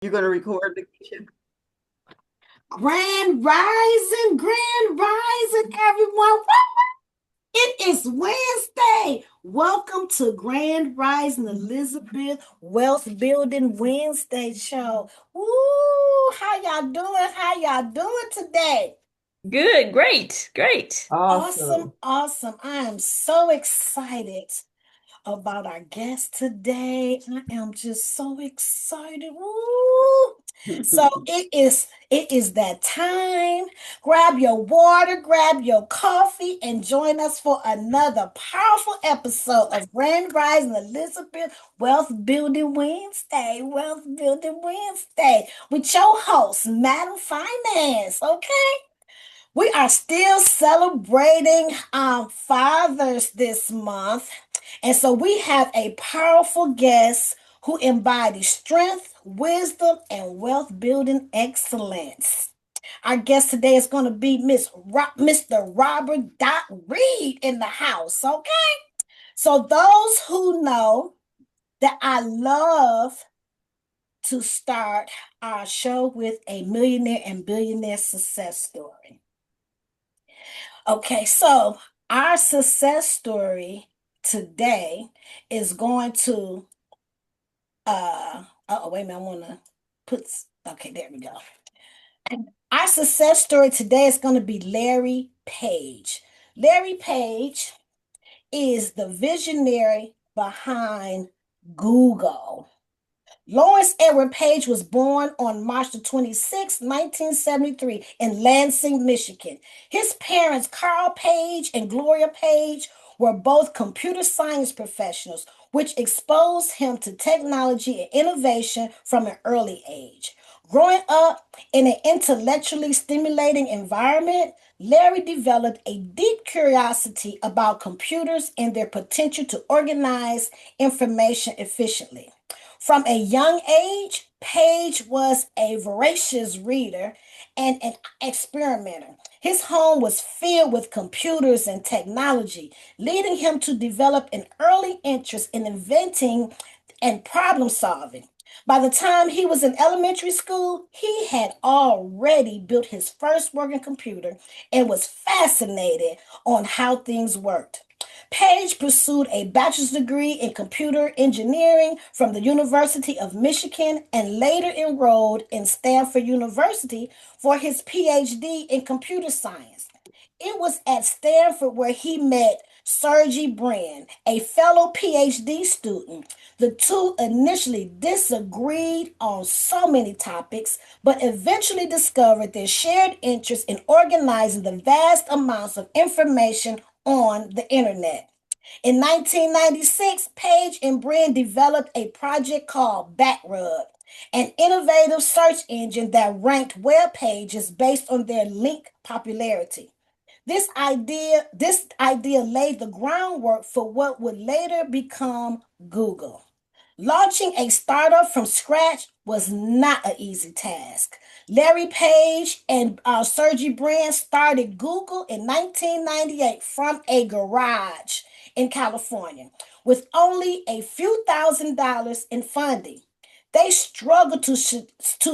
You're going to record the kitchen? Grand rising, everyone. It is Wednesday. Welcome to Grand Rising Elizabeth Wealth Building Wednesday show. Woo! How y'all doing? How y'all doing today? Good, great, great. Awesome, Awesome. awesome. I am so excited about our guest today. I am just so excited. Woo! So it is that time. Grab your water, grab your coffee, and join us for another powerful episode of Grand Rising Elizabeth Wealth Building Wednesday. Wealth Building Wednesday with your host, Madam Finance. Okay. We are still celebrating fathers this month. And so we have a powerful guest who embodies strength, wisdom, and wealth building excellence. Our guest today is going to be Mr. Robert Dot Reid in the house. Okay. So those who know that I love to start our show with a millionaire and billionaire success story. Okay, so our success story today is going to oh wait a minute, I want to put okay, there we go. Our success story today is going to be Larry Page. Larry Page is the visionary behind Google. Lawrence Edward Page was born on March the 26th, 1973, in Lansing, Michigan. His parents, Carl Page and Gloria Page, were both computer science professionals, which exposed him to technology and innovation from an early age. Growing up in an intellectually stimulating environment, Larry developed a deep curiosity about computers and their potential to organize information efficiently. From a young age, Page was a voracious reader and an experimenter. His home was filled with computers and technology, leading him to develop an early interest in inventing and problem solving. By the time he was in elementary school, he had already built his first working computer and was fascinated on how things worked. Page pursued a bachelor's degree in computer engineering from the University of Michigan and later enrolled in Stanford University for his PhD in computer science. It was at Stanford where he met Sergey Brin, a fellow PhD student. The two initially disagreed on so many topics, but eventually discovered their shared interest in organizing the vast amounts of information on the internet. In 1996, Page and Brin developed a project called Backrub, an innovative search engine that ranked web pages based on their link popularity. This idea laid the groundwork for what would later become Google. Launching a startup from scratch was not an easy task. Larry Page and Sergey Brin started Google in 1998 from a garage in California with only a few $1,000s in funding. They struggled to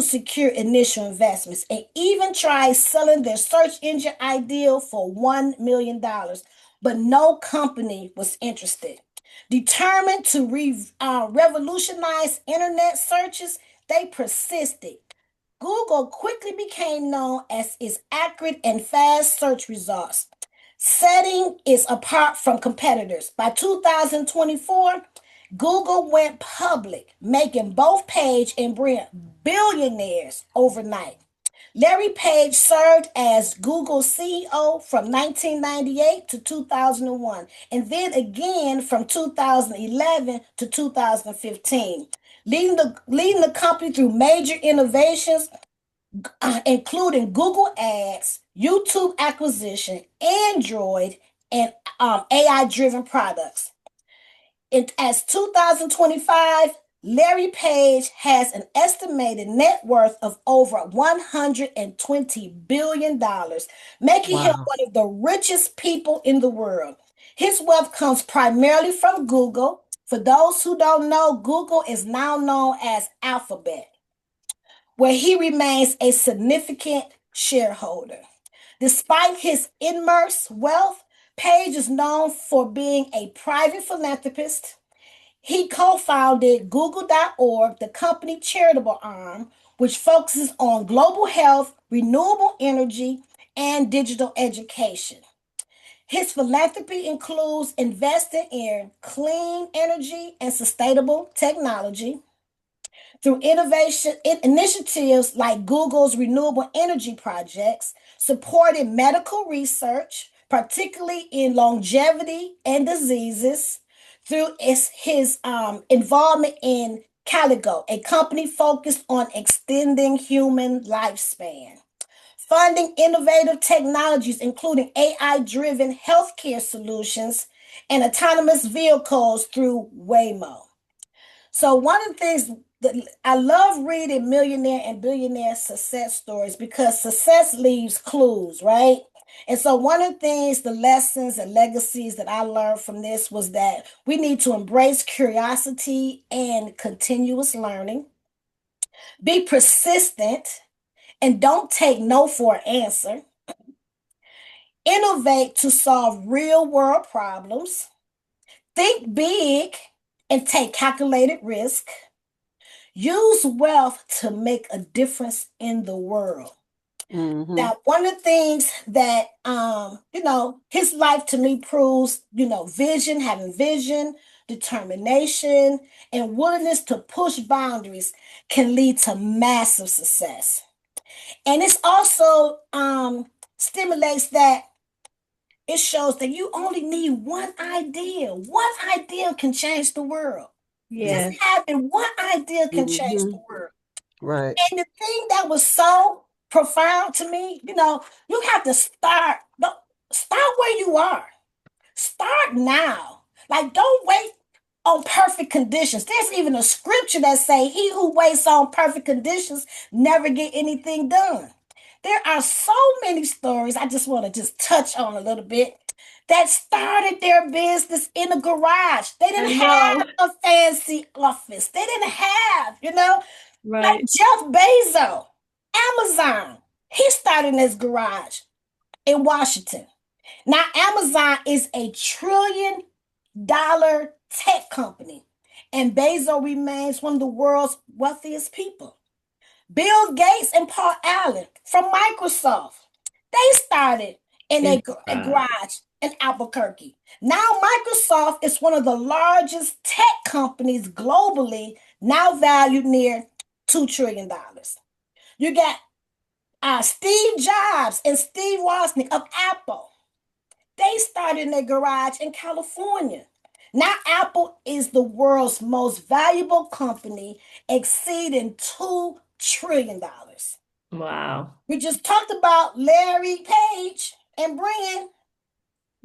secure initial investments and even tried selling their search engine idea for $1 million, but no company was interested. Determined to revolutionize internet searches, they persisted. Google quickly became known as its accurate and fast search results, setting it apart from competitors. By 2024, Google went public, making both Page and Brin billionaires overnight. Larry Page served as Google's CEO from 1998 to 2001, and then again from 2011 to 2015, leading the company through major innovations, including Google Ads, YouTube acquisition, Android, and AI driven products. As 2025, Larry Page has an estimated net worth of over $120 billion, making him Wow. one of the richest people in the world. His wealth comes primarily from Google. For those who don't know, Google is now known as Alphabet. where he remains a significant shareholder. Despite his immense wealth, Page is known for being a private philanthropist. He co founded Google.org, the company charitable arm, which focuses on global health, renewable energy, and digital education. His philanthropy includes investing in clean energy and sustainable technology through innovation initiatives like Google's renewable energy projects, supporting medical research, particularly in longevity and diseases, through his involvement in Caligo, a company focused on extending human lifespan. Funding innovative technologies, including AI driven healthcare solutions and autonomous vehicles through Waymo. So one of the things that I love reading millionaire and billionaire success stories because success leaves clues, right? And so one of the things, the lessons and legacies that I learned from this was that we need to embrace curiosity and continuous learning, be persistent, and don't take no for an answer, innovate to solve real world problems, think big and take calculated risk, use wealth to make a difference in the world. Mm-hmm. Now, one of the things that his life to me proves, vision, having vision, determination, and willingness to push boundaries can lead to massive success. And it's also stimulates that it shows that you only need one idea. One idea can change the world. Just Yes. having one idea can change Mm-hmm. the world. Right. And the thing that was so profound to me, you have to start where you are. Start now. Like, don't wait on perfect conditions. There's even a scripture that say, "He who waits on perfect conditions never get anything done." There are so many stories I just want to just touch on a little bit that started their business in a garage. They I didn't have know. a fancy office. They didn't have, like Right. Jeff Bezos, Amazon. He started in his garage in Washington. Now, Amazon is $1 trillion tech company, and Bezos remains one of the world's wealthiest people. Bill Gates and Paul Allen from Microsoft, they started in In a uh, garage in Albuquerque. Now, Microsoft is one of the largest tech companies globally, now valued near $2 trillion. You got Steve Jobs and Steve Wozniak of Apple. They started in their garage in California. Now, Apple is the world's most valuable company, exceeding $2 trillion. wow. We just talked about Larry Page and bringing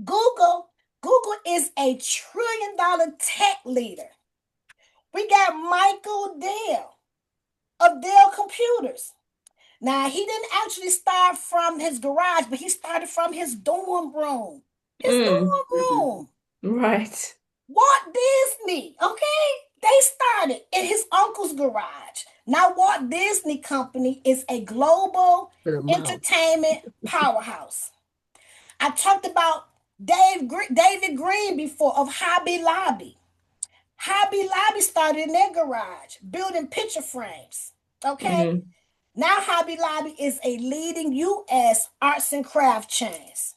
Google. Google is $1 trillion tech leader. We got Michael Dell of Dell Computers. Now, he didn't actually start from his garage, but he started from his dorm room. His Mm. dorm room. Right. Walt Disney, okay? They started in his uncle's garage. Now, Walt Disney Company is a global Their mouth. entertainment powerhouse. I talked about David Green before of Hobby Lobby. Hobby Lobby started in their garage building picture frames. Okay? Mm. Now, Hobby Lobby is a leading U.S. arts and craft chains.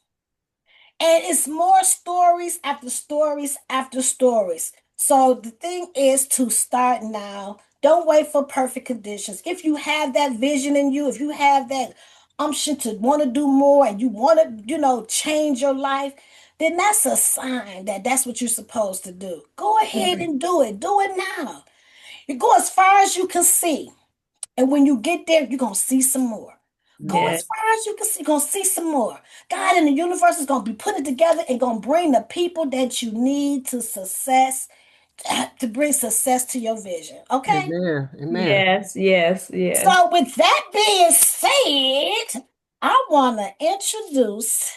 And it's more stories after stories after stories. So the thing is to start now. Don't wait for perfect conditions. If you have that vision in you, if you have that umption to want to do more and you want to, change your life, then that's a sign that that's what you're supposed to do. Go ahead Right. and do it. Do it now. You go as far as you can see. And when you get there, you're going to see some more. Go Yeah. as far as you can see, you're going to see some more. God in the universe is going to be putting it together and going to bring the people that you need to success, to bring success to your vision. Okay? Amen. Amen. Yes. Yes. Yes. So, with that being said, I want to introduce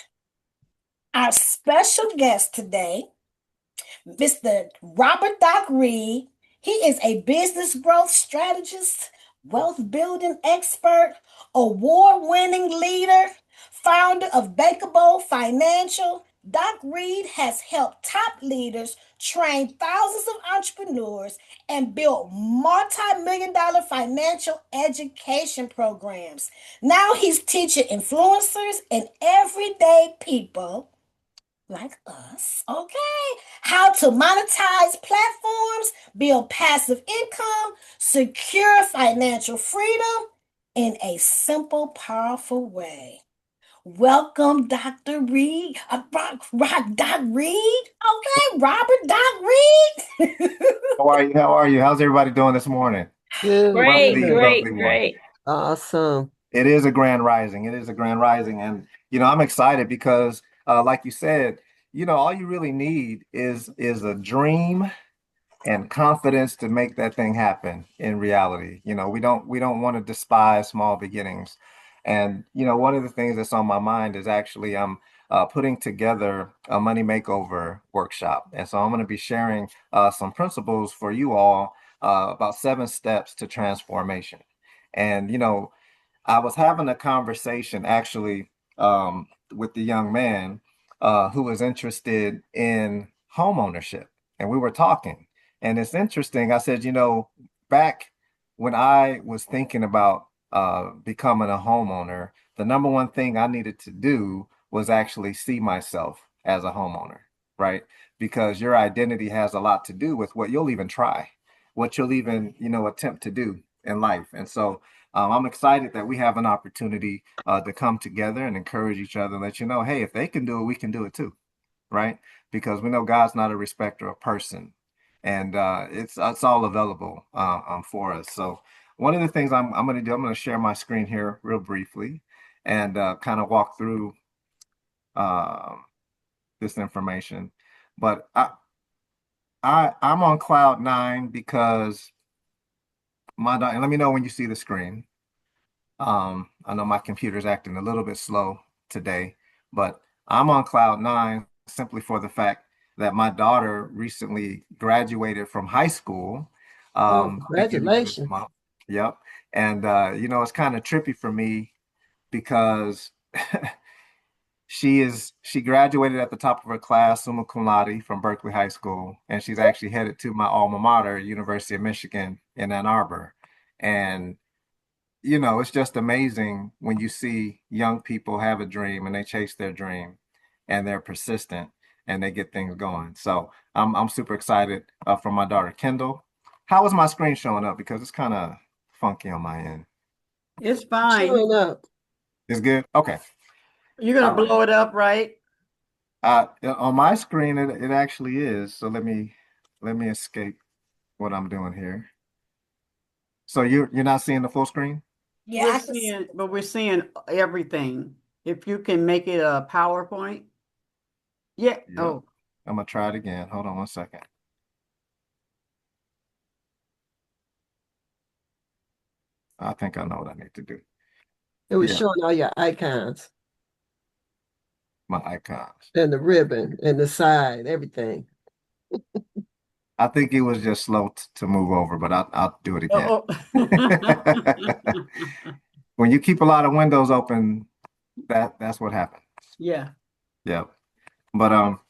our special guest today, Mr. Robert Doc Reid. He is a business growth strategist wealth building expert, award-winning leader, founder of Bakeable Financial. Doc Reid has helped top leaders train thousands of entrepreneurs and build multi-million dollar financial education programs. Now he's teaching influencers and everyday people like us, okay, how to monetize platforms, build passive income, secure financial freedom in a simple, powerful way. Welcome, Dr. Reid. Doc Reid. Okay, Robert Doc Reid. How are you? How are you? How's everybody doing this morning? Good, Great, Lovely, good. lovely great, one. great. Awesome. It is a grand rising. It is a grand rising. And, I'm excited because, like you said, all you really need is a dream and confidence to make that thing happen in reality. We don't want to despise small beginnings. And one of the things that's on my mind is actually I'm putting together a money makeover workshop, and so I'm going to be sharing some principles for you all about 7 steps to transformation. And I was having a conversation actually with the young man who was interested in home ownership, and we were talking. And it's interesting. I said, back when I was thinking about becoming a homeowner, the number one thing I needed to do was actually see myself as a homeowner, right? Because your identity has a lot to do with what you'll even try, what you'll even, attempt to do in life. And so I'm excited that we have an opportunity to come together and encourage each other and let you know, hey, if they can do it, we can do it too, right? Because we know God's not a respecter of person, and it's all available for us. So one of the things I'm going to do, I'm going to share my screen here real briefly and kind of walk through uh, this information. But I'm on cloud nine because and let me know when you see the screen. I know my computer's acting a little bit slow today, but I'm on cloud nine simply for the fact that my daughter recently graduated from high school, Oh, beginning of this congratulations. month. Yep. And it's kind of trippy for me because she graduated at the top of her class, summa cum laude, from Berkeley High School, and she's actually headed to my alma mater, University of Michigan in Ann Arbor. And it's just amazing when you see young people have a dream and they chase their dream and they're persistent and they get things going. So I'm super excited for my daughter Kendall. How is my screen showing up? Because it's kind of funky on my end. It's fine. Showing up. It's good? Okay. You're All gonna right. blow it up, right? On my screen, it actually is. So let me escape what I'm doing here. So you're not seeing the full screen? Yeah, We're seeing everything. If you can make it a PowerPoint. Yeah. Yeah. Oh, I'm gonna try it again. Hold on one second. I think I know what I need to do. It was Yeah, showing all your icons my icons. and the ribbon and the side, everything. I think it was just slow to move over, but I'll do it again. oh. When you keep a lot of windows open, that's what happens. Yeah. Yeah. But so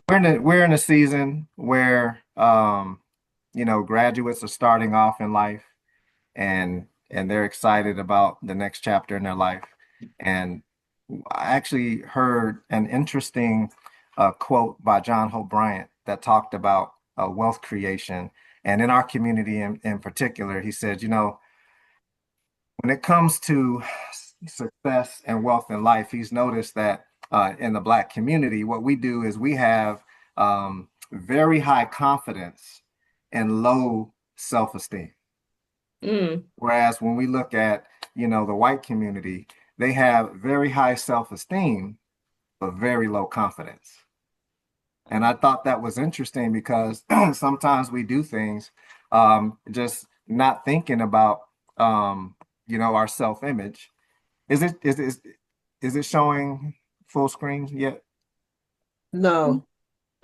we're in a season where graduates are starting off in life and they're excited about the next chapter in their life. And I actually heard an interesting quote by John Hope Bryant that talked about wealth creation. And in our community in particular, he said, when it comes to success and wealth in life, he's noticed that in the Black community, what we do is we have very high confidence and low self-esteem. Whereas when we look at, the white community, they have very high self-esteem, but very low confidence. And I thought that was interesting because sometimes we do things just not thinking about our self-image. Is it showing full screen yet? No.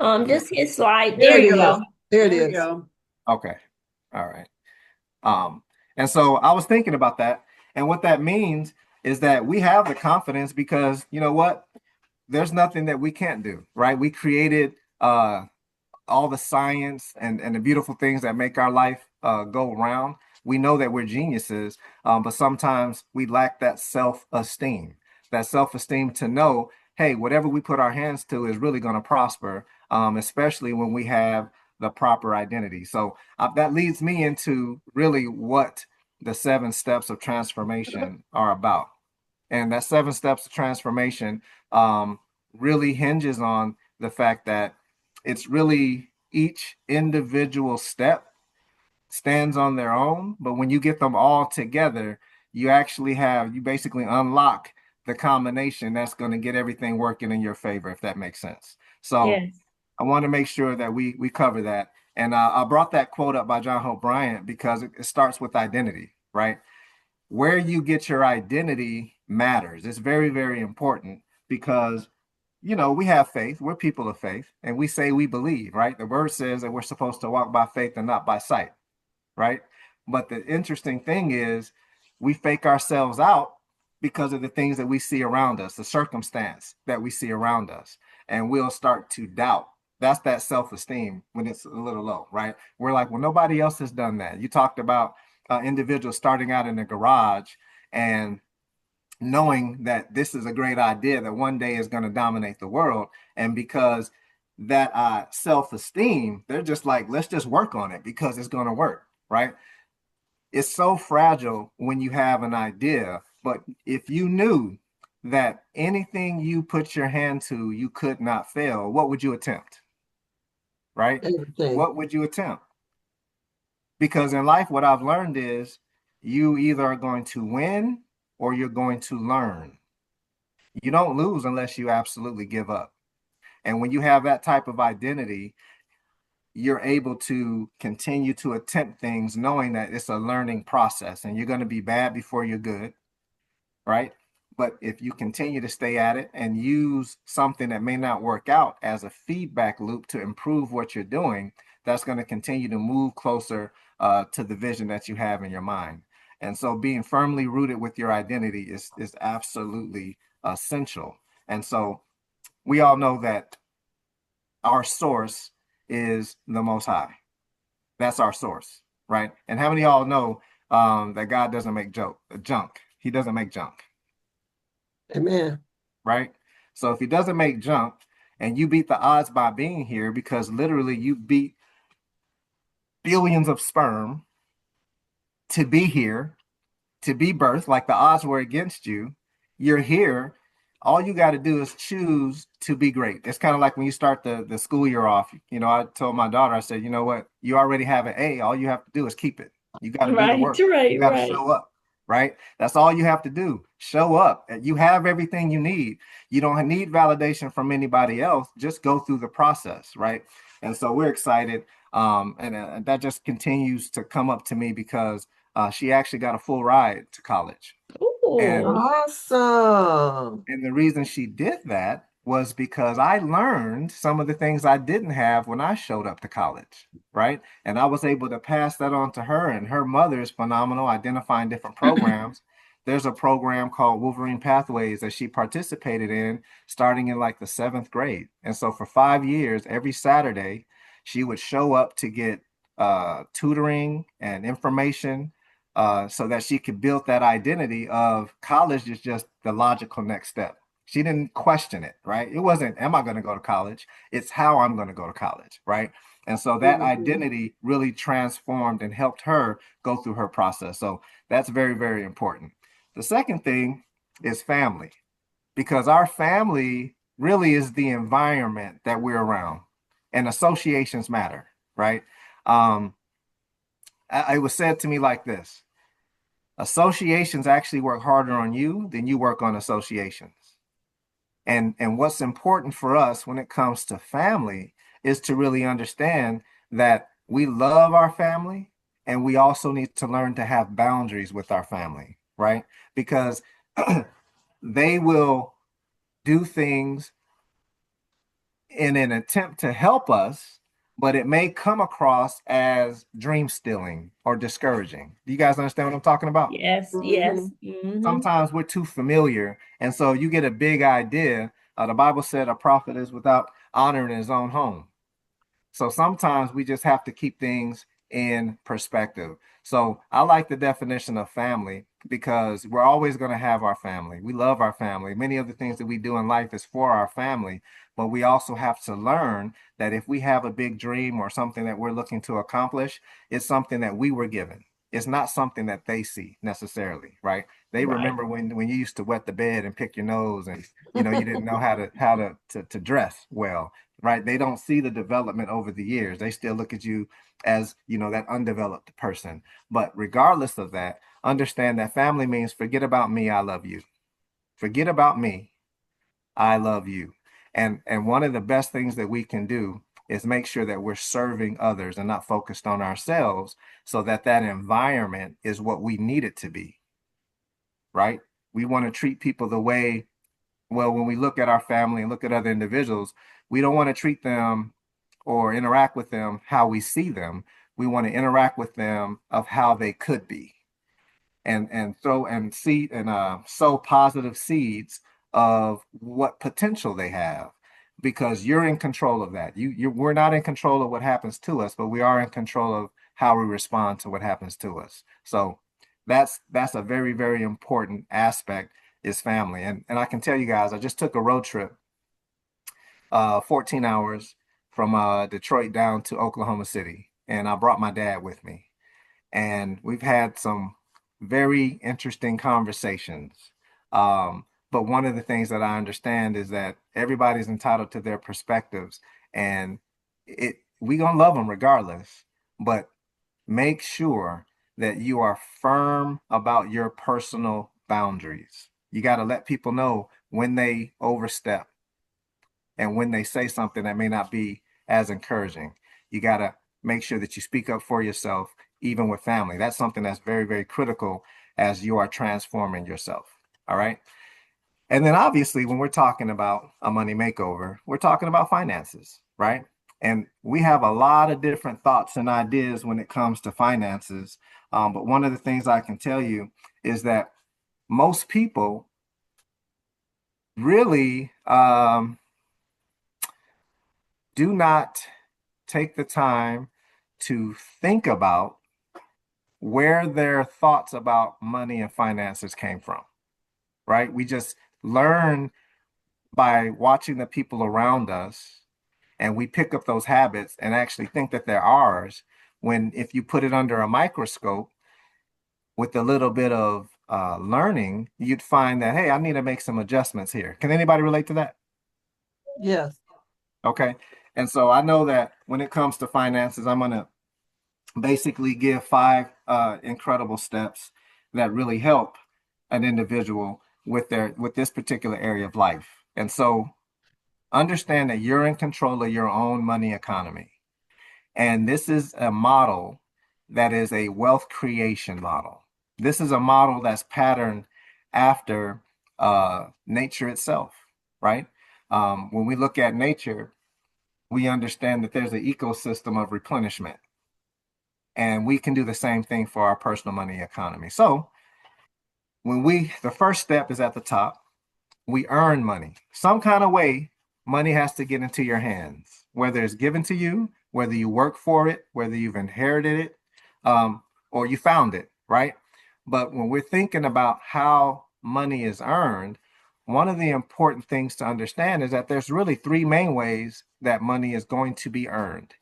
Just hit slide. There There it you is. go. There it There you is. go. Okay. All right. And so I was thinking about that. And what that means is that we have the confidence because you know what? There's nothing that we can't do, right? We created all the science and the beautiful things that make our life go round. We know that we're geniuses, but sometimes we lack that self-esteem to know, hey, whatever we put our hands to is really going to prosper, especially when we have the proper identity. So that leads me into really what the 7 steps of transformation are about. And that 7 steps of transformation really hinges on the fact that it's really each individual step stands on their own, but when you get them all together, you basically unlock the combination that's going to get everything working in your favor, if that makes sense. So Yes. I want to make sure that we cover that. And I brought that quote up by John Hope Bryant because it starts with identity, right? Where you get your identity matters. It's very, very important because we have faith. We're people of faith, and we say we believe, right? The word says that we're supposed to walk by faith and not by sight, right? But the interesting thing is we fake ourselves out because of the things that we see around us, the circumstance that we see around us, and we'll start to doubt. That's that self-esteem when it's a little low, right? We're like, well, nobody else has done that. You talked about individuals starting out in the garage and knowing that this is a great idea that one day is going to dominate the world. And because that self-esteem, they're just like, let's just work on it because it's going to work, right? It's so fragile when you have an idea, but if you knew that anything you put your hand to, you could not fail, what would you attempt, right? Everything. What would you attempt? Because in life, what I've learned is you either are going to win or you're going to learn. You don't lose unless you absolutely give up. And when you have that type of identity, you're able to continue to attempt things knowing that it's a learning process and you're going to be bad before you're good, right? But if you continue to stay at it and use something that may not work out as a feedback loop to improve what you're doing, that's going to continue to move closer to the vision that you have in your mind. And so being firmly rooted with your identity is absolutely essential. And so we all know that our source is the Most High. That's our source, right? And how many of y'all know that God doesn't make junk? He doesn't make junk, Amen. right? So if he doesn't make junk and you beat the odds by being here because literally you beat billions of sperm to be here, to be birthed, like the odds were against you, you're here. All you got to do is choose to be great. It's kind of like when you start the school year off. I told my daughter, I said, you know what? You already have an A. All you have to do is keep it. You got to do the Right, work. You right, got to right. show up, right? That's all you have to do. Show up. You have everything you need. You don't need validation from anybody else. Just go through the process, right? And so we're excited. And that just continues to come up to me because she actually got a full ride to college. And Oh, Awesome. and the reason she did that was because I learned some of the things I didn't have when I showed up to college, right? And I was able to pass that on to her, and her mother is phenomenal identifying different programs. There's a program called Wolverine Pathways that she participated in starting in like the 7th grade. And so for 5 years, every Saturday, she would show up to get tutoring and information so that she could build that identity of college is just the logical next step. She didn't question it, right? It wasn't, am I going to go to college? It's how I'm going to go to college, right? And so that Mhm. identity really transformed and helped her go through her process. So that's very, very important. The second thing is family, because our family really is the environment that we're around, and associations matter, right? Um, it was said to me like this: associations actually work harder on you than you work on associations. And what's important for us when it comes to family is to really understand that we love our family and we also need to learn to have boundaries with our family, right? Because they will do things in an attempt to help us, but it may come across as dream stealing or discouraging. Do you guys understand what I'm talking about? Yes, Mm-hmm. yes. Hmm. Sometimes we're too familiar. And so you get a big idea. The Bible said a prophet is without honor in his own home. So sometimes we just have to keep things in perspective. So I like the definition of family because we're always going to have our family. We love our family. Many of the things that we do in life is for our family, but we also have to learn that if we have a big dream or something that we're looking to accomplish, it's something that we were given. It's not something that they see necessarily, right? They Right. remember when you used to wet the bed and pick your nose and you didn't know how to dress well, right? They don't see the development over the years. They still look at you as, that undeveloped person. But regardless of that, understand that family means forget about me, I love you. Forget about me, I love you. And one of the best things that we can do is make sure that we're serving others and not focused on ourselves so that that environment is what we need it to be, right? We want to treat people the way, well, when we look at our family and look at other individuals, we don't want to treat them or interact with them how we see them. We want to interact with them of how they could be, and throw and seed and sow positive seeds of what potential they have, because you're in control of that. We're not in control of what happens to us, but we are in control of how we respond to what happens to us. So that's a very, very important aspect, is family. And I can tell you guys, I just took a road trip, 14 hours from Detroit down to Oklahoma City, and I brought my dad with me. And we've had some very interesting conversations. But one of the things that I understand is that everybody's entitled to their perspectives, and we gonna love them regardless. But make sure that you are firm about your personal boundaries. You got to let people know when they overstep and when they say something that may not be as encouraging. You got to make sure that you speak up for yourself, even with family. That's something that's very, very critical as you are transforming yourself. All right. And then obviously, when we're talking about a money makeover, we're talking about finances, right? And we have a lot of different thoughts and ideas when it comes to finances. But one of the things I can tell you is that most people really do not take the time to think about where their thoughts about money and finances came from, right? We just learn by watching the people around us, and we pick up those habits and actually think that they're ours. When if you put it under a microscope with a little bit of learning, you'd find that, hey, I need to make some adjustments here. Can anybody relate to that? Yes. Okay. And so I know that when it comes to finances, I'm going to basically give 5 incredible steps that really help an individual with this particular area of life. And so understand that you're in control of your own money economy. And this is a model that is a wealth creation model. This is a model that's patterned after nature itself, right? When we look at nature, we understand that there's an ecosystem of replenishment. And we can do the same thing for our personal money economy. So the first step is at the top. We earn money. Some kind of way, money has to get into your hands, whether it's given to you, whether you work for it, whether you've inherited it, or you found it, right? But when we're thinking about how money is earned, one of the important things to understand is that there's really 3 main ways that money is going to be earned.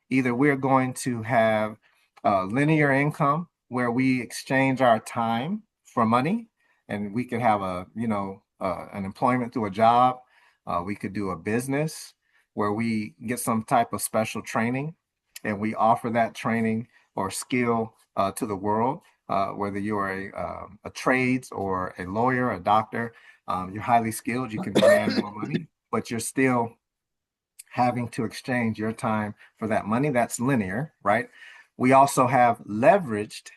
Either we're going to have linear income, where we exchange our time for money, and we could have an employment through a job. We could do a business where we get some type of special training, and we offer that training or skill to the world. Whether you're a trades or a lawyer, a doctor, you're highly skilled. You can demand more money, but you're still having to exchange your time for that money. That's linear, right? We also have leveraged,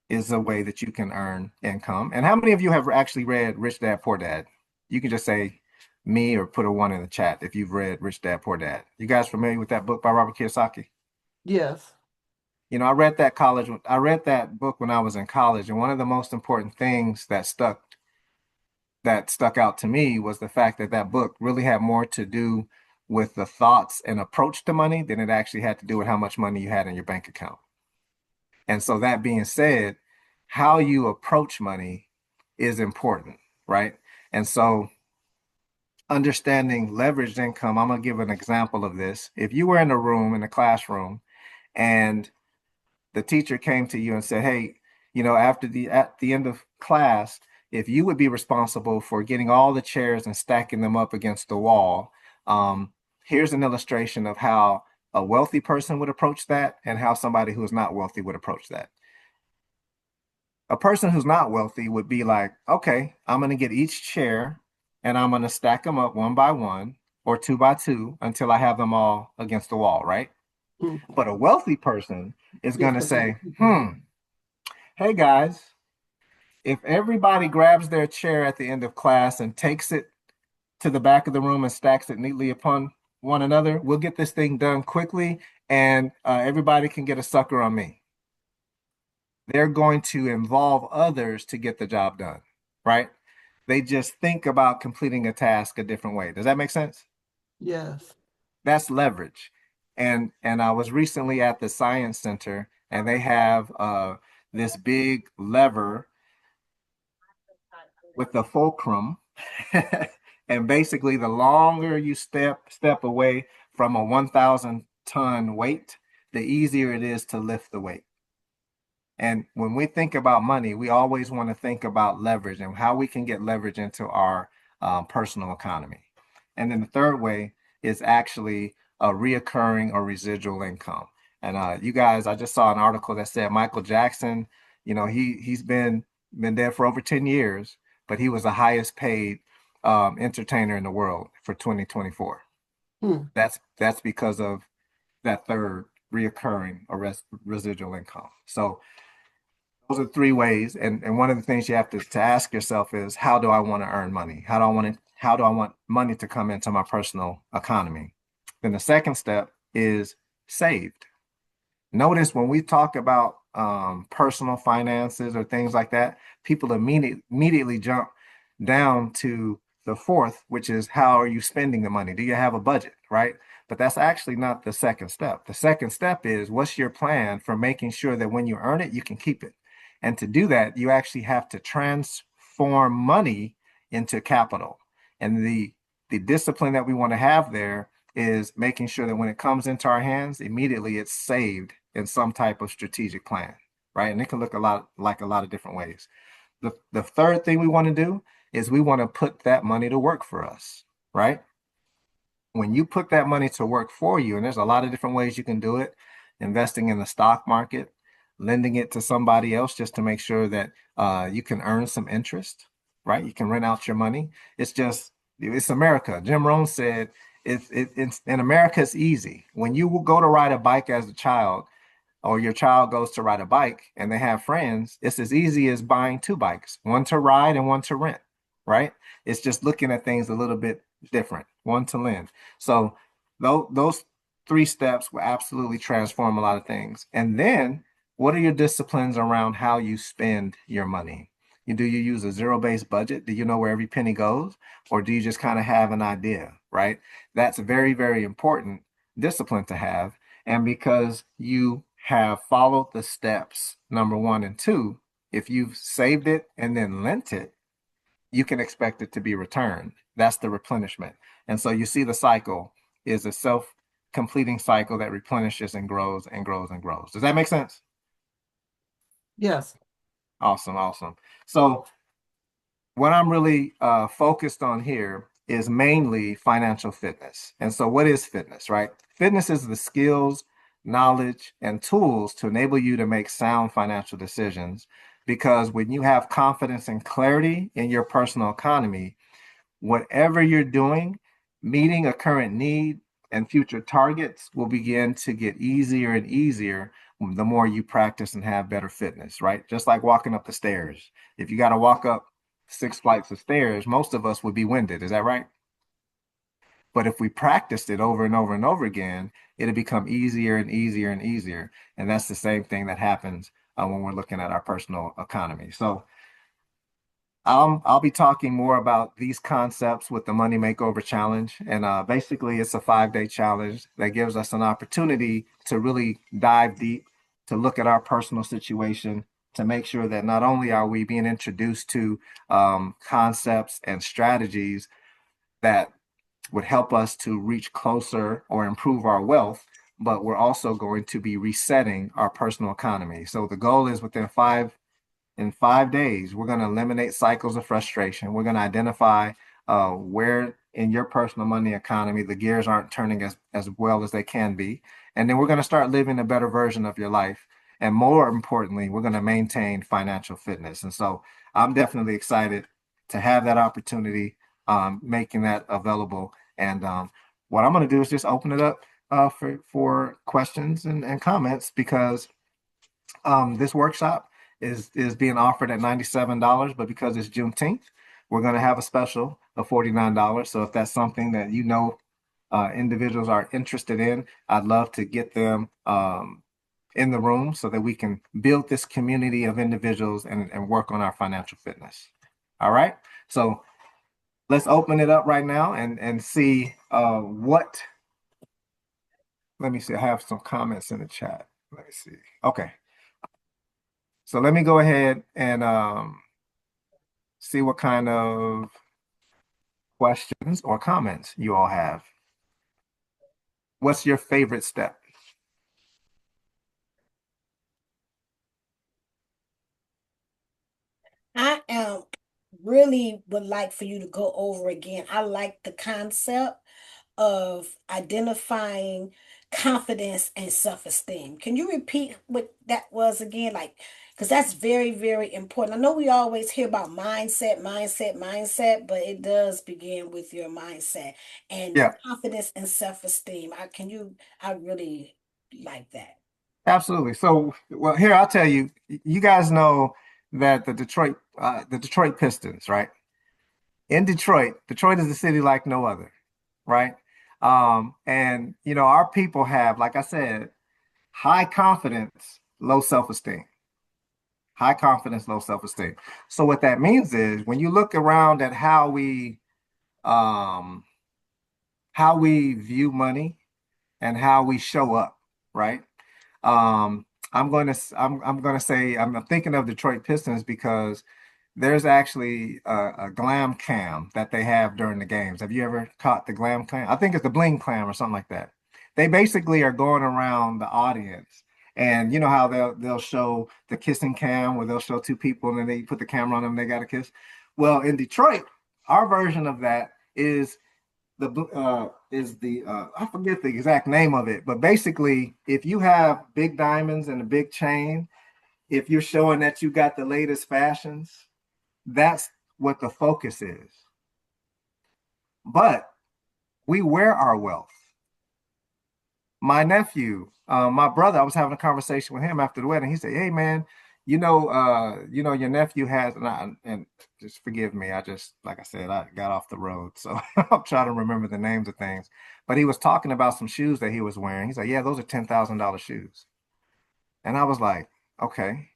is a way that you can earn income. And how many of you have actually read Rich Dad Poor Dad? You can just say me or put a one in the chat if you've read Rich Dad Poor Dad. You guys familiar with that book by Robert Kiyosaki? Yes. You know, I read that book when I was in college, and one of the most important things that stuck out to me was the fact that that book really had more to do with the thoughts and approach to money than it actually had to do with how much money you had in your bank account. And so that being said, how you approach money is important, right? And so understanding leveraged income, I'm going to give an example of this. If you were in a room, in a classroom, and the teacher came to you and said, "Hey, you know, at the end of class, if you would be responsible for getting all the chairs and stacking them up against the wall, here's an illustration of how a wealthy person would approach that and how somebody who is not wealthy would approach that." A person who's not wealthy would be like, "Okay, I'm going to get each chair and I'm going to stack them up one by one or two by two until I have them all against the wall, right?" Hmm. But a wealthy person is going to Yes. say, "Hey guys, if everybody grabs their chair at the end of class and takes it to the back of the room and stacks it neatly upon one another, we'll get this thing done quickly and everybody can get a sucker on me." They're going to involve others to get the job done, right? They just think about completing a task a different way. Does that make sense? Yes. That's leverage. And I was recently at the Science Center and they have this big lever with the fulcrum. And basically the longer you step away from a 1,000 ton weight, the easier it is to lift the weight. And when we think about money, we always want to think about leverage and how we can get leverage into our personal economy. And then the third way is actually a reoccurring or residual income. And you guys, I just saw an article that said Michael Jackson, you know, he's been dead for over 10 years, but he was the highest paid entertainer in the world for 2024. Hmm. That's because of that third reoccurring or residual income. So those are three ways. And one of the things you have to ask yourself is, how do I want to earn money? How do I want money to come into my personal economy? Then the second step is saved. Notice when we talk about personal finances or things like that, people immediately jump down to the fourth, which is how are you spending the money? Do you have a budget, right? But that's actually not the second step. The second step is, what's your plan for making sure that when you earn it, you can keep it? And to do that, you actually have to transform money into capital. And the discipline that we want to have there is making sure that when it comes into our hands, immediately it's saved in some type of strategic plan, right? And it can look a lot of different ways. The third thing we want to do is we want to put that money to work for us, right? When you put that money to work for you, and there's a lot of different ways you can do it, investing in the stock market, lending it to somebody else just to make sure that you can earn some interest, right? You can rent out your money. It's America. Jim Rohn said, it's in America, it's easy. When you will go to ride a bike as a child, or your child goes to ride a bike and they have friends, it's as easy as buying two bikes, one to ride and one to rent, right? It's just looking at things a little bit different, one to lend. So those three steps will absolutely transform a lot of things. And then what are your disciplines around how you spend your money? Do you use a zero-based budget? Do you know where every penny goes? Or do you just kind of have an idea, right? That's a very, very important discipline to have. And because you have followed the steps, number one and two, if you've saved it and then lent it, you can expect it to be returned. That's the replenishment. And so you see the cycle is a self-completing cycle that replenishes and grows and grows and grows. Does that make sense? Yes. Awesome, awesome. So what I'm really focused on here is mainly financial fitness. And so what is fitness, right? Fitness is the skills, knowledge, and tools to enable you to make sound financial decisions. Because when you have confidence and clarity in your personal economy, whatever you're doing, meeting a current need and future targets will begin to get easier and easier the more you practice and have better fitness, right? Just like walking up the stairs. If you got to walk up 6 flights of stairs, most of us would be winded. Is that right? But if we practiced it over and over and over again, it'll become easier and easier and easier. And that's the same thing that happens when we're looking at our personal economy. So I'll be talking more about these concepts with the Money Makeover Challenge. And basically, it's a 5-day challenge that gives us an opportunity to really dive deep, to look at our personal situation, to make sure that not only are we being introduced to concepts and strategies that would help us to reach closer or improve our wealth, but we're also going to be resetting our personal economy. So the goal is in 5 days, we're going to eliminate cycles of frustration. We're going to identify where in your personal money economy the gears aren't turning as well as they can be. And then we're going to start living a better version of your life. And more importantly, we're going to maintain financial fitness. And so I'm definitely excited to have that opportunity, making that available. And what I'm going to do is just open it up for questions and comments, because this workshop is being offered at $97, but because it's Juneteenth, we're going to have a special of $49. So if that's something that individuals are interested in, I'd love to get them in the room so that we can build this community of individuals and work on our financial fitness. All right. So let's open it up right now and see what. Let me see. I have some comments in the chat. Let me see. Okay. So let me go ahead and see what kind of questions or comments you all have. What's your favorite step? I really would like for you to go over again. I like the concept of identifying confidence and self-esteem. Can you repeat what that was again? Like, because that's very, very important. I know we always hear about mindset, but it does begin with your mindset and Yeah, confidence and self-esteem. I really like that. absolutely. So, well, here I'll tell you. You guys know that the Detroit Pistons, right? In Detroit is a city like no other, right? And our people have, like I said, high confidence, low self-esteem. High confidence, low self-esteem. So what that means is when you look around at um how we view money and how we show up, right? I'm going to say I'm thinking of Detroit Pistons because there's actually a glam cam that they have during the games. Have you ever caught the glam cam? I think it's the bling cam or something like that. They basically are going around the audience, and you know how they'll show the kissing cam where they'll show two people and then they put the camera on them, they got to kiss. Well, in Detroit, our version of that is the I forget the exact name of it, but basically, if you have big diamonds and a big chain, if you're showing that you got the latest fashions, that's what the focus is. But we wear our wealth. My nephew, my brother, I was having a conversation with him after the wedding. He said, "Hey, man, your nephew has," and just forgive me. Like I said, I got off the road, so I'm trying to remember the names of things. But he was talking about some shoes that he was wearing. He's like, "Yeah, those are $10,000 shoes." And I was like, "Okay."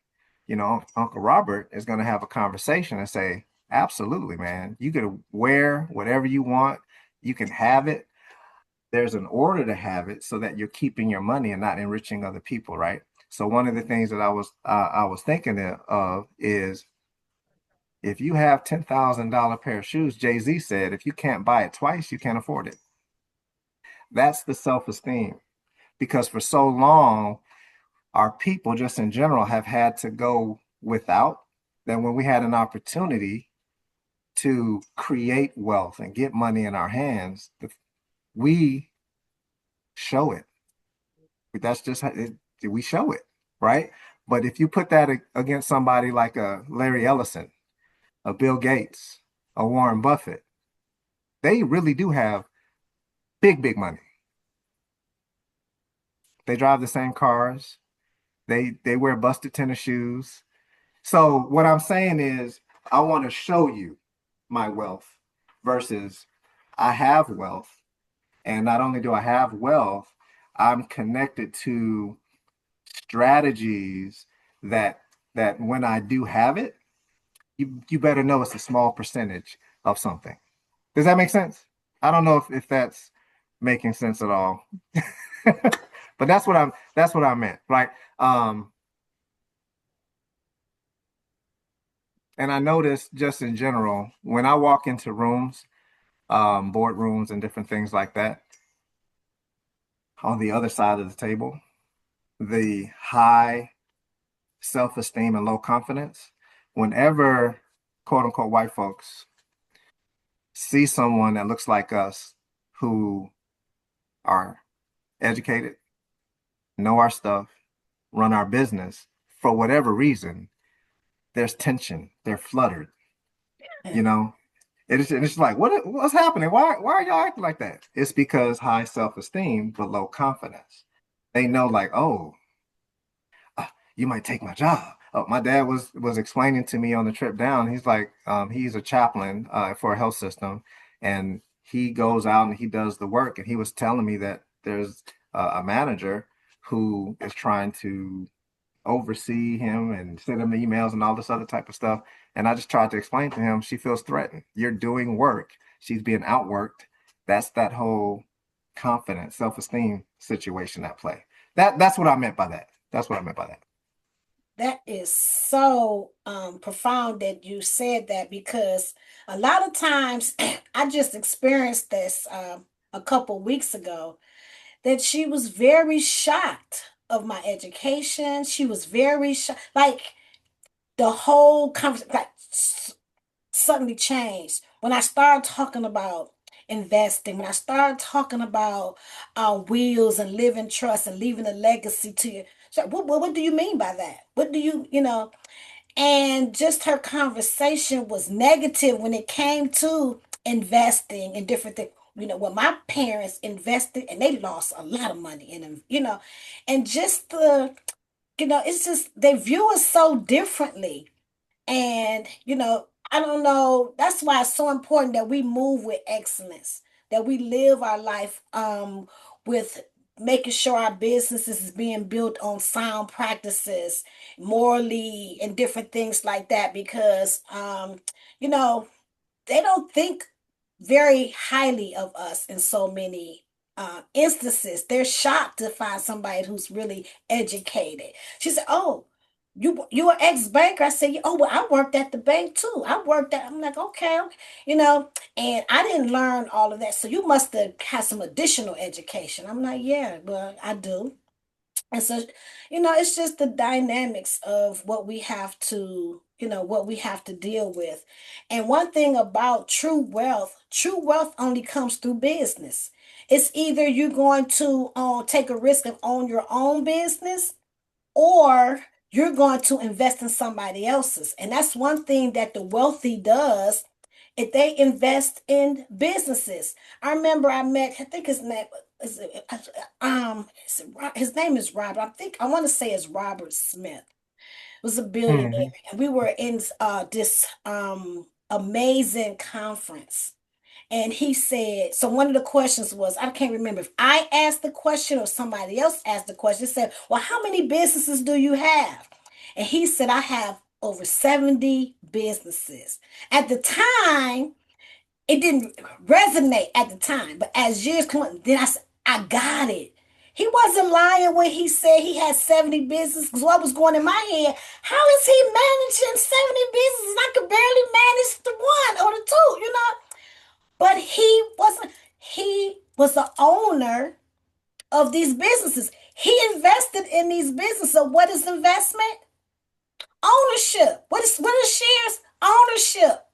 Uncle Robert is going to have a conversation and say, absolutely, man, you could wear whatever you want. You can have it. There's an order to have it so that you're keeping your money and not enriching other people, right? So one of the things that I was thinking of is if you have $10,000 pair of shoes, Jay-Z said, if you can't buy it twice, you can't afford it. That's the self-esteem. Because for so long, our people just in general have had to go without. Then when we had an opportunity to create wealth and get money in our hands, we show it. That's just how we show it, right? But if you put that against somebody like a Larry Ellison, a Bill Gates, a Warren Buffett, they really do have big, big money. They drive the same cars. They wear busted tennis shoes. So what I'm saying is I want to show you my wealth versus I have wealth And not only do I have wealth, I'm connected to strategies that when I do have it, you better know it's a small percentage of something. Does that make sense? I don't know if that's making sense at all. But that's what I meant, right? And I notice just in general, when I walk into rooms, boardrooms and different things like that, on the other side of the table, the high self-esteem and low confidence, whenever quote unquote white folks see someone that looks like us who are educated, know our stuff, run our business, for whatever reason, there's tension, they're fluttered, you know. It's like, what's happening? Why are y'all acting like that? It's because high self-esteem but low confidence. They know, like, oh, you might take my job. Oh, my dad was explaining to me on the trip down. He's like, he's a chaplain for a health system, and he goes out and he does the work. And he was telling me that there's a manager who is trying to oversee him and send him emails and all this other type of stuff. And I just tried to explain to him, she feels threatened. You're doing work. She's being outworked. That's that whole confidence, self-esteem situation at play. That's what I meant by that. That's what I meant by that. That is so profound that you said that, because a lot of times I just experienced this a couple weeks ago, that she was very shocked of my education. She was very shocked. Like the whole conversation like, suddenly changed when I started talking about investing, when I started talking about wills and living trust and leaving a legacy to you. So what do you mean by that? What do you know? And just her conversation was negative when it came to investing and different things. You know, when my parents invested and they lost a lot of money in them, and just it's just they view us so differently. And, I don't know. That's why it's so important that we move with excellence, that we live our life with making sure our businesses is being built on sound practices, morally, and different things like that. Because, you know, they don't think very highly of us in so many instances. They're shocked to find somebody who's really educated. She said, "Oh, you an ex-banker?" I said, "Oh, well, I worked at the bank too. I worked at." I'm like, "Okay, okay," and I didn't learn all of that. So you must have had some additional education. I'm like, "Yeah, well, I do." And so, it's just the dynamics of what we have to, what we have to deal with. And one thing about true wealth only comes through business. It's either you're going to take a risk and own your own business, or you're going to invest in somebody else's. And that's one thing that the wealthy does. If they invest in businesses. I remember I met, I think his name is Robert. I want to say it's Robert Smith. Was a billionaire, Mhm. and we were in this amazing conference. And he said, so one of the questions was, I can't remember if I asked the question or somebody else asked the question. It said, "Well, how many businesses do you have?" And he said, "I have over 70 businesses." At the time, it didn't resonate at the time, but as years come on, then I said, "I got it." He wasn't lying when he said he had 70 businesses, because what was going in my head, how is he managing 70 businesses? I could barely manage the one or the two. But he was the owner of these businesses. He invested in these businesses. So what is investment? Ownership. What is shares? Ownership.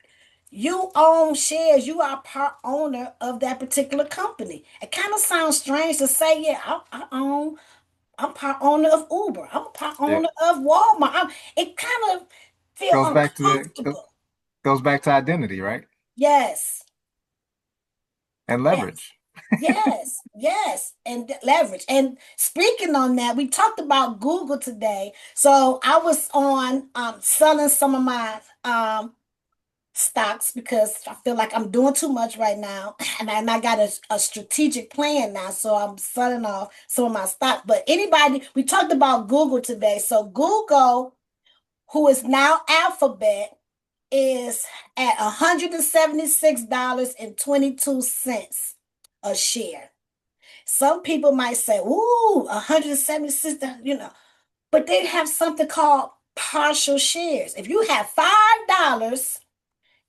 You own shares. You are part owner of that particular company. It kind of sounds strange to say, yeah, I'm part owner of Uber. I'm a part Yeah. owner of Walmart. It kind of feel Goes back to uncomfortable. goes back to identity, right? Yes. And Yes. leverage. Yes, yes, and leverage. And speaking on that, we talked about Google today. So I was on selling some of my stocks because I feel like I'm doing too much right now. And I got a strategic plan now. So I'm selling off some of my stock. But anybody, we talked about Google today. So Google, who is now Alphabet, is at $176.22 a share. Some people might say, ooh, 176, but they have something called partial shares. If you have $5,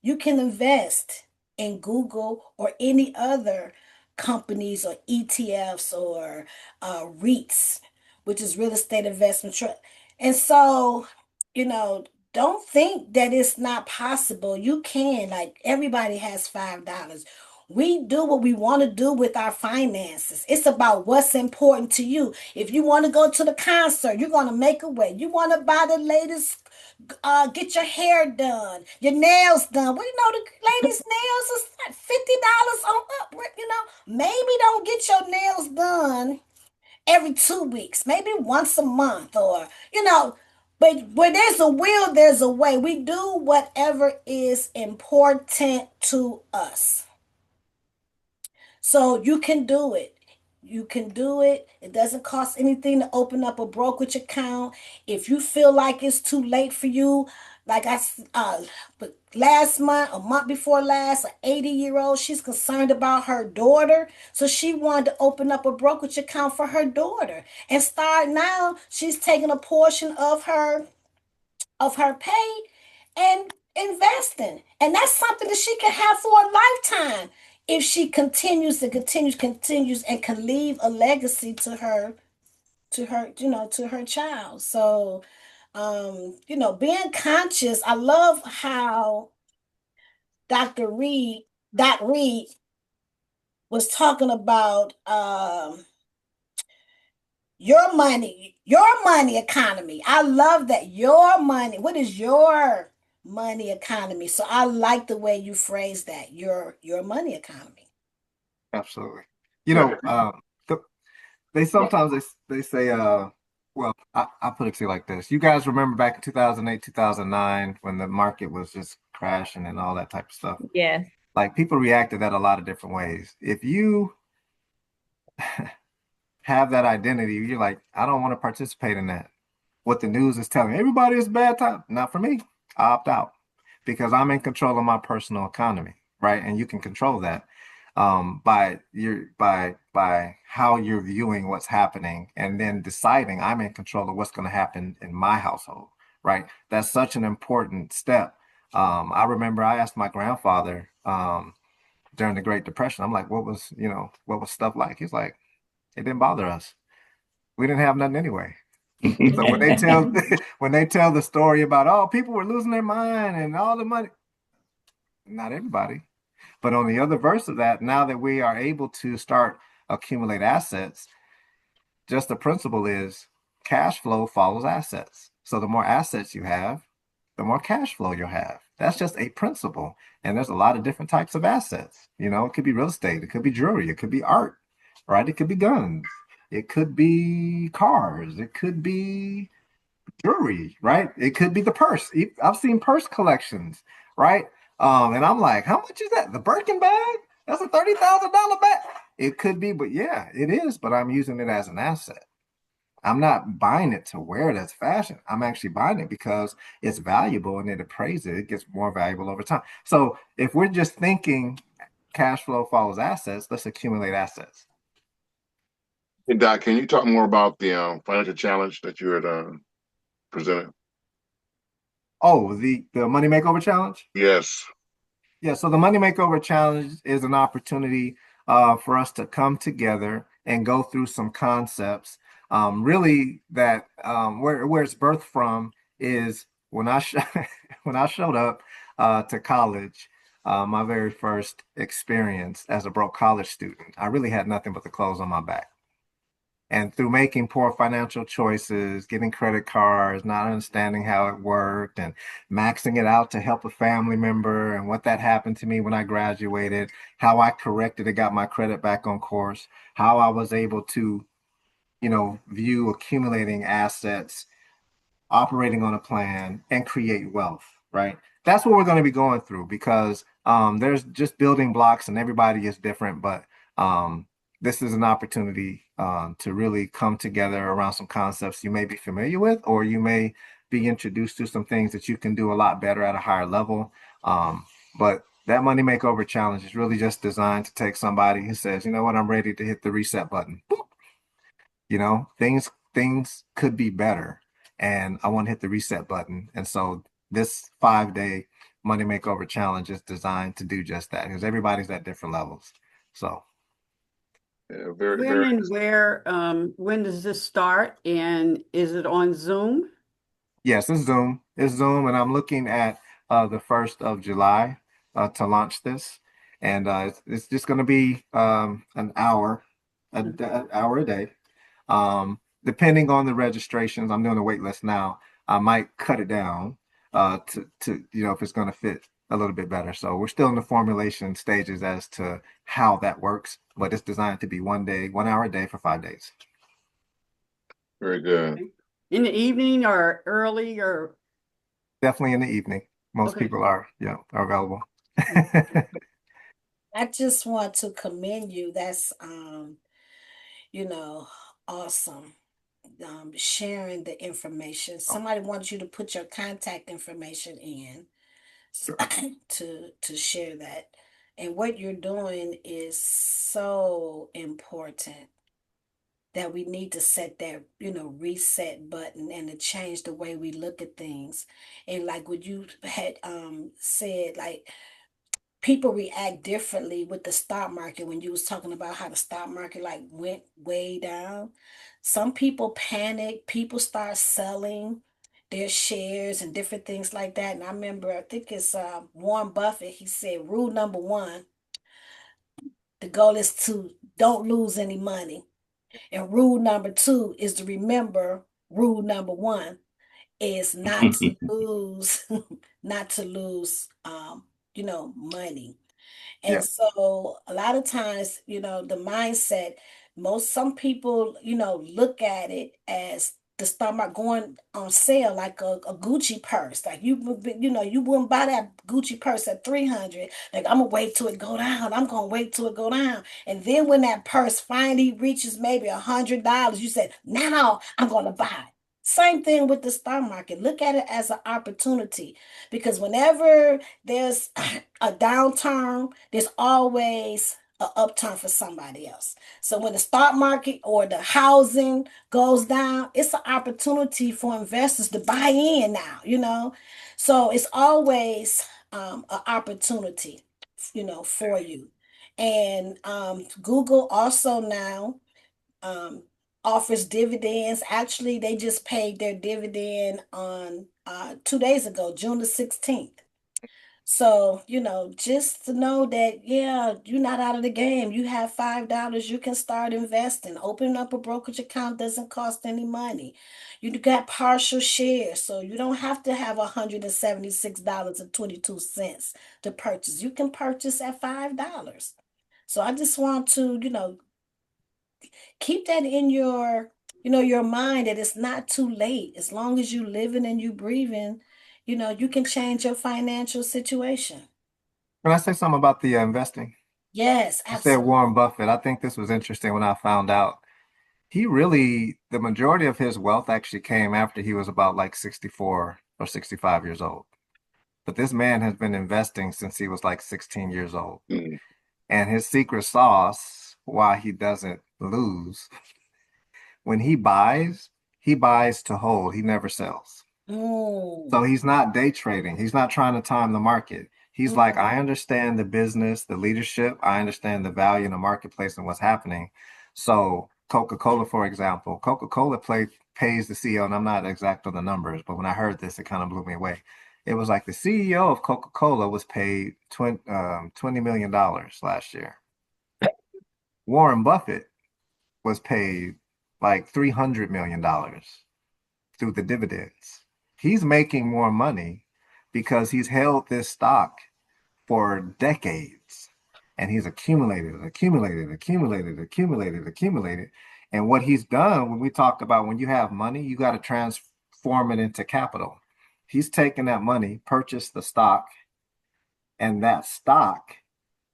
you can invest in Google or any other companies or ETFs or REITs, which is real estate investment trust. And so, you know, don't think that it's not possible. You can, like everybody has $5. We do what we want to do with our finances. It's about what's important to you. If you want to go to the concert, you're going to make a way. You want to buy the latest get your hair done, your nails done. Well, the ladies' nails is like $50 on up. Maybe don't get your nails done every 2 weeks, maybe once a month, or But where there's a will, there's a way. We do whatever is important to us. So you can do it. You can do it. It doesn't cost anything to open up a brokerage account. If you feel like it's too late for you, like but last month, a month before last, an 80-year-old, she's concerned about her daughter. So she wanted to open up a brokerage account for her daughter and start now. She's taking a portion of her pay and investing. And that's something that she can have for a lifetime if she continues and can leave a legacy to her child. So being conscious, I love how Dr. Reid was talking about your money economy. I love that. Your money. What is your money economy? So I like the way you phrase that. Your money economy. Absolutely. You know, they sometimes they say, well, I put it to you like this. You guys remember back in 2008, 2009, when the market was just crashing and all that type of stuff? Yes. Like people reacted that a lot of different ways. If you have that identity, you're like, I don't want to participate in that. What the news is telling everybody is bad time. Not for me. I opt out because I'm in control of my personal economy, right? And you can control that by how you're viewing what's happening and then deciding I'm in control of what's going to happen in my household, right? That's such an important step. I remember I asked my grandfather during the Great Depression, I'm like, what was stuff like? He's like, it didn't bother us. We didn't have nothing anyway. So when they tell when they tell the story about, oh, people were losing their mind and all the money, not everybody. But on the other verse of that, now that we are able to start accumulate assets, just the principle is cash flow follows assets. So the more assets you have, the more cash flow you'll have. That's just a principle. And there's a lot of different types of assets. It could be real estate, it could be jewelry, it could be art, right? It could be guns, it could be cars, it could be jewelry, right? It could be the purse. I've seen purse collections, right? And I'm like, how much is that? The Birkin bag? That's a $30,000 bag. It could be, but yeah, it is. But I'm using it as an asset. I'm not buying it to wear it as fashion. I'm actually buying it because it's valuable and it appraises it. It gets more valuable over time. So if we're just thinking cash flow follows assets, let's accumulate assets. Hey, Doc, can you talk more about the financial challenge that you had presented? Oh, the Money Makeover Challenge? Yes. Yeah, so the Money Makeover Challenge is an opportunity for us to come together and go through some concepts. Really, that where it's birthed from is when I when I showed up to college, my very first experience as a broke college student. I really had nothing but the clothes on my back. And through making poor financial choices, getting credit cards, not understanding how it worked, and maxing it out to help a family member, and what that happened to me when I graduated, how I corrected and got my credit back on course, how I was able to, view accumulating assets, operating on a plan, and create wealth, right? that's what we're going to be going through because there's just building blocks and everybody is different, but this is an opportunity to really come together around some concepts you may be familiar with, or you may be introduced to some things that you can do a lot better at a higher level. But that Money Makeover Challenge is really just designed to take somebody who says, you know what, I'm ready to hit the reset button. Boop. You know, things could be better, and I want to hit the reset button. And so this 5-day Money Makeover Challenge is designed to do just that because everybody's at different levels. So Yeah, very, When very. and where, when does this start? And is it on Zoom? yes, it's Zoom. It's Zoom, and I'm looking at the 1st of July to launch this. And it's just going to be an hour, an hour a day. Depending on the registrations, I'm doing a wait list now. I might cut it down to if it's going to fit a little bit better. So we're still in the formulation stages as to how that works, but it's designed to be 1 day, 1 hour a day for 5 days. Very good. In the evening or early or Definitely in the evening. Most okay. people are available. I just want to commend you. That's you know, awesome. Sharing the information. Oh, Somebody wants you to put your contact information in sure. to share that. And what you're doing is so important that we need to set that, reset button and to change the way we look at things. And like what you had said, like people react differently with the stock market when you was talking about how the stock market like went way down. Some people panic, people start selling their shares and different things like that. And I remember, I think it's Warren Buffett, he said rule number one, the goal is to don't lose any money. And rule number two is to remember rule number one is not to lose, not to lose money. And Yeah. so a lot of times, the mindset, some people, look at it as the stock market going on sale like a Gucci purse. Like you wouldn't buy that Gucci purse at 300. Like I'm gonna wait till it go down. I'm gonna wait till it go down. And then when that purse finally reaches maybe $100, you said, now I'm gonna buy it. Same thing with the stock market. Look at it as an opportunity because whenever there's a downturn, there's always an upturn for somebody else. So when the stock market or the housing goes down, it's an opportunity for investors to buy in now. So it's always an opportunity, for you. And Google also now um, offers dividends. Actually, they just paid their dividend on 2 days ago, June the 16th. So, just to know that, yeah, you're not out of the game. You have $5, you can start investing. Opening up a brokerage account doesn't cost any money. You got partial shares, so you don't have to have $176.22 to purchase. You can purchase at $5. So I just want to, keep that in your mind that it's not too late. As long as you living and you breathing, you can change your financial situation. Can I say something about the investing? Yes, You said absolutely. Warren Buffett. I think this was interesting when I found out. The majority of his wealth actually came after he was about like 64 or 65 years old. But this man has been investing since he was like 16 years old. Mm. And his secret sauce, why he doesn't lose, when he buys to hold. He never sells. Mm, So he's not day trading. He's not trying to time the market. He's like, mm, I understand the business, the leadership. I understand the value in the marketplace and what's happening. So Coca-Cola, for example, pays the CEO, and I'm not exact on the numbers, but when I heard this, it kind of blew me away. It was like the CEO of Coca-Cola was paid $20 million last year. Warren Buffett was paid like $300 million through the dividends. He's making more money because he's held this stock for decades and he's accumulated. And what he's done when we talked about when you have money, you got to transform it into capital. He's taken that money, purchased the stock, and that stock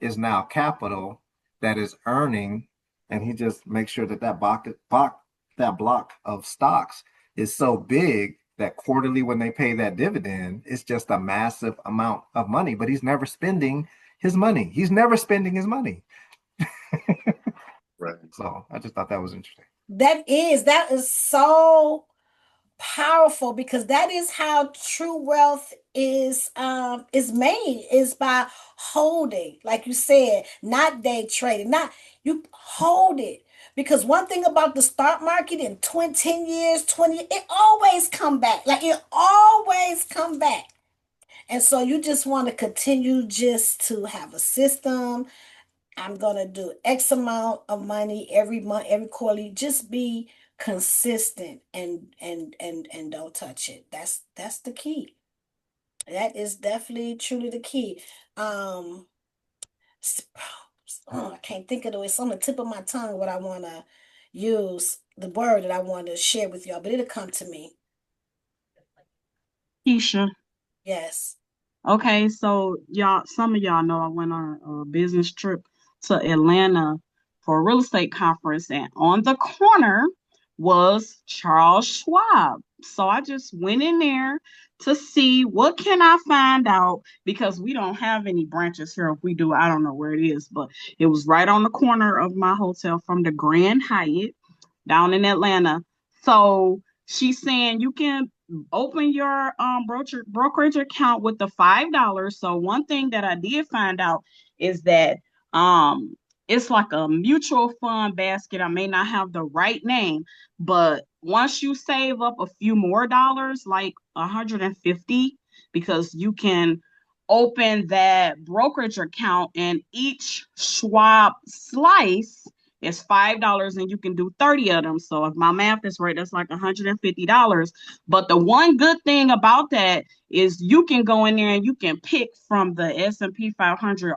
is now capital that is earning, and he just makes sure that that block of stocks is so big that quarterly when they pay that dividend, it's just a massive amount of money. But he's never spending his money. He's never spending his money. Right. So I just thought that was interesting. That is so powerful, because that is how true wealth is made, is by holding, like you said, not day trading, not you hold it. Because one thing about the stock market in 10 years, 20, it always come back. Like it always come back. And so you just want to continue just to have a system. I'm gonna do X amount of money every month, every quarterly. Just be consistent and don't touch it. That's the key. That is definitely truly the key. I can't think of the way. It's on the tip of my tongue what I want to use, the word that I want to share with y'all, but it'll come to me. Keisha. Yes. Okay, so y'all, some of y'all know I went on a business trip to Atlanta for a real estate conference, and on the corner was Charles Schwab. So I just went in there to see what can I find out, because we don't have any branches here. If we do, I don't know where it is, but it was right on the corner of my hotel from the Grand Hyatt down in Atlanta. So she's saying you can open your brokerage account with the $5. So one thing that I did find out is that it's like a mutual fund basket. I may not have the right name, but once you save up a few more dollars, like 150, because you can open that brokerage account, and each Schwab slice is $5, and you can do 30 of them. So if my math is right, that's like $150. But the one good thing about that is you can go in there and you can pick from the S&P 500,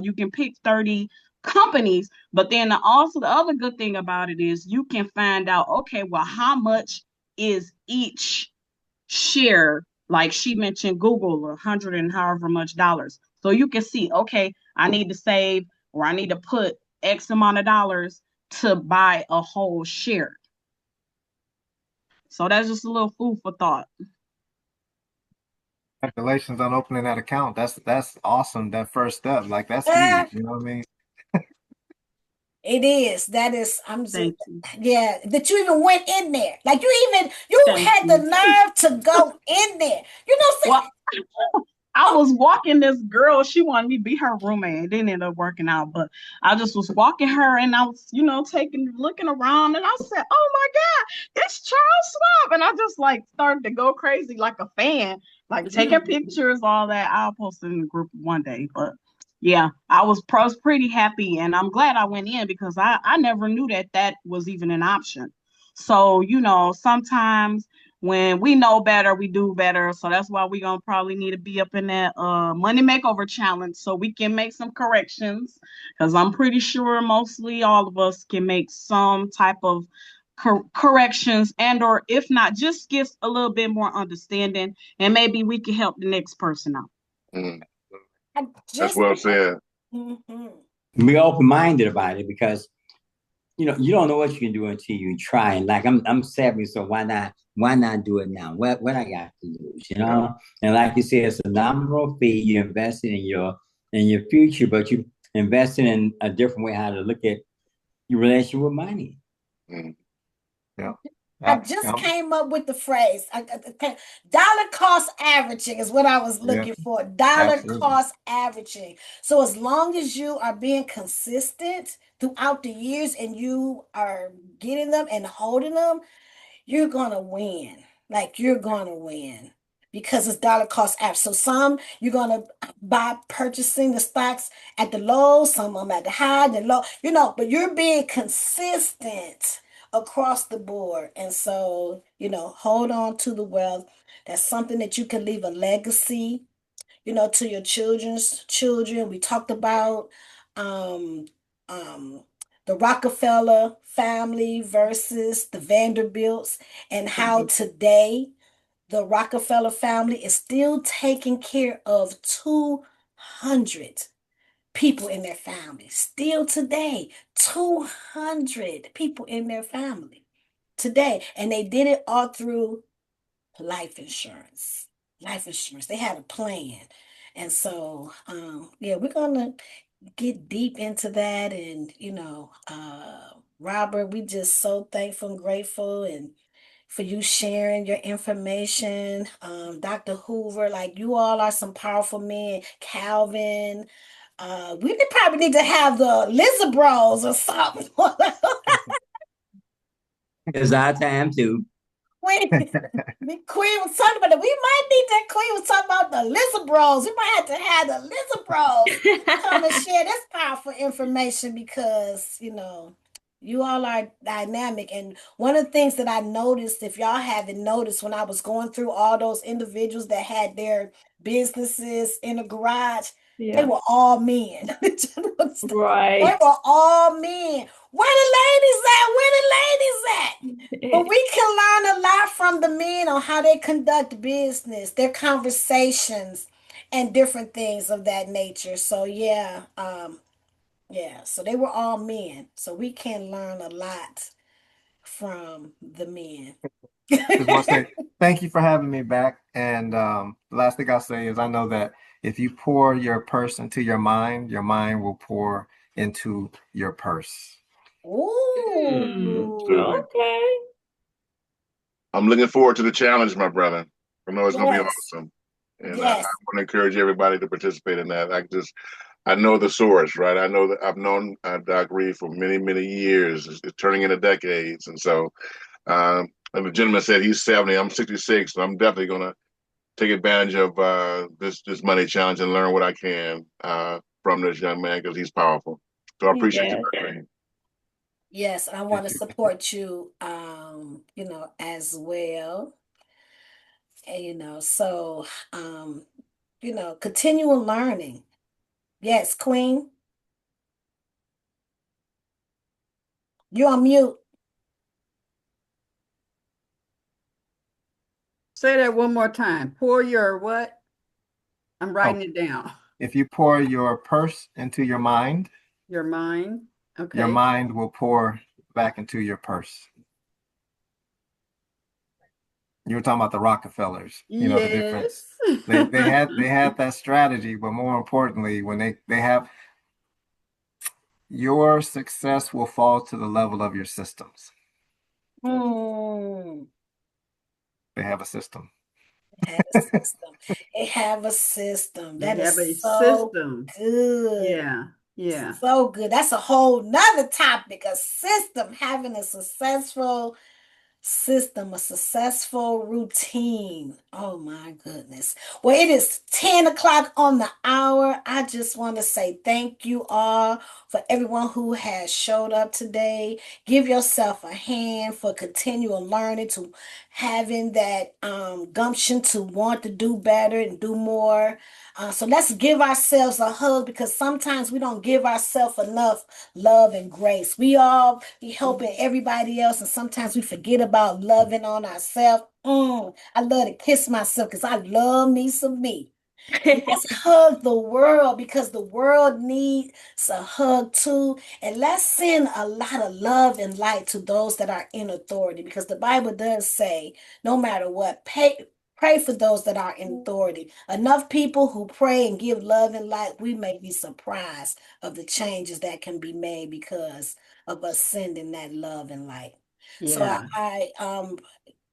you can pick 30 companies. But then also the other good thing about it is you can find out, okay, well, how much is each share? Like she mentioned Google, 100 and however much dollars. So you can see, okay, I need to save, or I need to put X amount of dollars to buy a whole share. So that's just a little food for thought. Congratulations on opening that account. That's awesome. That first step, like that's huge. You know what I mean? It is. That is, Thank you. yeah, that you even went in there. Like you Thank had the you. nerve to go in there. You know, Well, I was walking this girl. She wanted me to be her roommate. It didn't end up working out, but I just was walking her, and I was, looking around, and I said, "Oh my God, it's Charles Schwab!" And I just like started to go crazy like a fan, like taking pictures, all that. I'll post it in the group one day, but yeah, I was pretty happy, and I'm glad I went in, because I never knew that was even an option. So sometimes when we know better, we do better. So that's why we're gonna probably need to be up in that money makeover challenge, so we can make some corrections. Because I'm pretty sure mostly all of us can make some type of corrections, and or if not, just give a little bit more understanding, and maybe we can help the next person out. Mm. That's well said. Be open-minded about it, because you don't know what you can do until you try. And like I'm savvy, so why not do it now? What I got to lose, Yeah. And like you said, it's a nominal fee. You invested in your future, but you invested in a different way how to look at your relationship with money. Mm. Yeah. I just came up with the phrase. Dollar cost averaging is what I was looking for. Dollar cost averaging. So as long as you are being consistent throughout the years, and you are getting them and holding them, you're gonna win. Like you're gonna win, because it's dollar cost average. So some you're gonna buy purchasing the stocks at the low, some of them at the high, the low, but you're being consistent across the board. And so, hold on to the wealth. That's something that you can leave a legacy, to your children's children. We talked about um the Rockefeller family versus the Vanderbilts, and how today the Rockefeller family is still taking care of 200 people in their family. Still today, 200 people in their family today. And they did it all through life insurance. Life insurance. They had a plan. And so, yeah, we're gonna get deep into that. And, Robert, we just so thankful and grateful and for you sharing your information. Dr. Hoover, like you all are some powerful men. Calvin, probably need to have the Lizard Bros or something. It's our time too. Queen, Queen was talking about that. We might need that. Queen was talking about the Lizard Bros. We might have to have the Lizard Bros come and share this powerful information because, you all are dynamic. And one of the things that I noticed, if y'all haven't noticed, when I was going through all those individuals that had their businesses in a garage, they were all men. Right. They were all men. Where the ladies at? Where the ladies at? But we can learn a lot from the men on how they conduct business, their conversations, and different things of that nature. So yeah, so they were all men. So we can learn a lot from the men. Just want to say thank you for having me back. And the last thing I'll say is I know that if you pour your purse into your mind will pour into your purse. Ooh. Okay. I'm looking forward to the challenge, my brother. I know it's going to be awesome. And I want to encourage everybody to participate in that. I know the source, right? I know that I've known Doc Reid for many, many years. It's turning into decades. And so, and the gentleman said he's 70, I'm 66. So I'm definitely going to take advantage of this money challenge and learn what I can from this young man because he's powerful. So I appreciate you, Doc Reid. Yes, I want to support you, as well. And, so, continual learning. Yes, Queen. You're on mute. Say that one more time. Pour your what? I'm writing it down. If you pour your purse into your mind, your mind, okay, your mind will pour back into your purse. You were talking about the Rockefellers, yes. The difference. They had that strategy, but more importantly, when they have your success will fall to the level of your systems. Mm. They have a system. They have a system. They have a so system. Good. Yeah. So good. That's a whole nother topic. A system, having a successful system, a successful routine. Oh my goodness. Well, it is 10 o'clock on the hour. I just want to say thank you all for everyone who has showed up today. Give yourself a hand for continual learning, to having that gumption to want to do better and do more. So let's give ourselves a hug, because sometimes we don't give ourselves enough love and grace. We all be helping everybody else, and sometimes we forget about loving on ourselves. I love to kiss myself because I love me some me. Let's hug the world, because the world needs a hug too. And let's send a lot of love and light to those that are in authority, because the Bible does say, no matter what, pray for those that are in authority. Enough people who pray and give love and light, we may be surprised of the changes that can be made because of us sending that love and light. Yeah. So I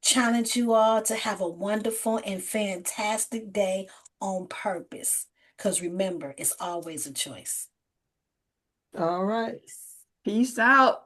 challenge you all to have a wonderful and fantastic day on purpose. Because remember, it's always a choice. All right. Peace out.